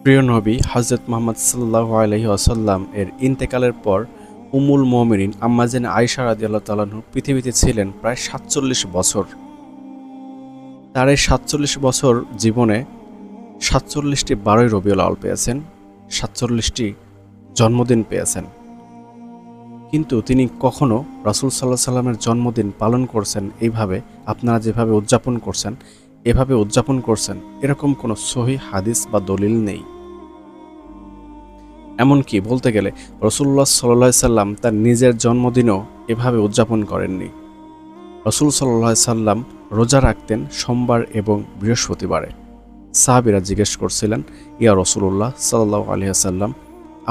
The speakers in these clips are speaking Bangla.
প্রিয় নবী হযরত মুহাম্মদ সাল্লাল্লাহু আলাইহি ওয়াসাল্লাম এর ইন্তেকালের পর উম্মুল মুমিনিন আম্মা জান আয়েশা রাদিয়াল্লাহু তাআলা আনহা পৃথিবীতে ছিলেন প্রায় ৪৭ বছর। তার এই ৪৭ বছর জীবনে ৪৭টি ১২ই রবিউল আউয়াল পেয়েছেন, ৪৭টি জন্মদিন পেয়েছেন। কিন্তু তিনি কখনো রাসূল সাল্লাল্লাহু আলাইহি সাল্লামের জন্মদিন পালন করছেন এইভাবে, আপনারা যেভাবে উদযাপন করছেন এভাবে উদযাপন করছেন, এরকম কোনো সহিহ হাদিস বা দলিল নেই। এমনকি বলতে গেলে রাসূলুল্লাহ সাল্লাল্লাহু আলাইহি সাল্লাম তার নিজের জন্মদিনও এভাবে উদযাপন করেননি। রাসূল সাল্লাল্লাহু আলাইহি সাল্লাম রোজা রাখতেন সোমবার এবং বৃহস্পতিবারে। সাহাবীরা জিজ্ঞেস করছিলেন, ইয়া রাসূলুল্লাহ সাল্লাল্লাহু আলাইহি সাল্লাম,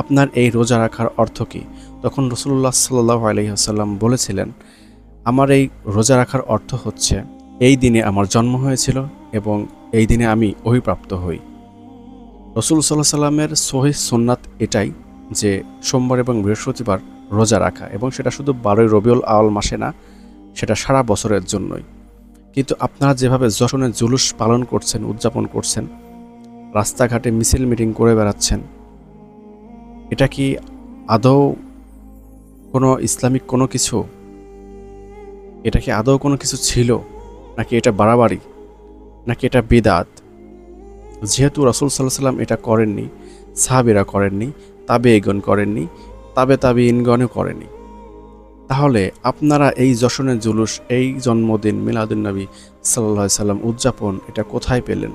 আপনার এই রোজা রাখার অর্থ কী? তখন রাসূলুল্লাহ সাল্লাল্লাহু আলাইহি সাল্লাম বলেছিলেন, আমার এই রোজা রাখার অর্থ হচ্ছে এই দিনে আমার জন্ম হয়েছিল এবং এই দিনে আমি ওহীপ্রাপ্ত হই। রাসূল সাল্লাল্লাহু আলাইহি সাল্লামের সহিহ সুন্নাত এটাই যে সোমবার এবং বৃহস্পতিবার রোজা রাখা, এবং সেটা শুধু ১২ই রবিউল আউয়াল মাসে না, সেটা সারা বছরের জন্যই। কিন্তু আপনারা যেভাবে যশনে জুলুস পালন করছেন, উদযাপন করছেন, রাস্তাঘাটে মিছিল মিটিং করে বেড়াচ্ছেন, এটা কি আদৌ কোনো ইসলামিক কোনো কিছু? এটা কি আদৌ কোনো কিছু ছিল, নাকি এটা বাড়াবাড়ি, নাকি এটা বিদআত? যেহেতু রাসূল সাল্লাল্লাহু আলাইহি সাল্লাম এটা করেননি, সাহাবীরা করেননি, তাবেঈগণ করেননি, তাবেঈনগণও করেনি, তাহলে আপনারা এই যশনের জুলুস, এই জন্মদিন মিলাদুন নবী সাল্লাল্লাহু আলাইহি সাল্লাম উদযাপন এটা কোথায় পেলেন?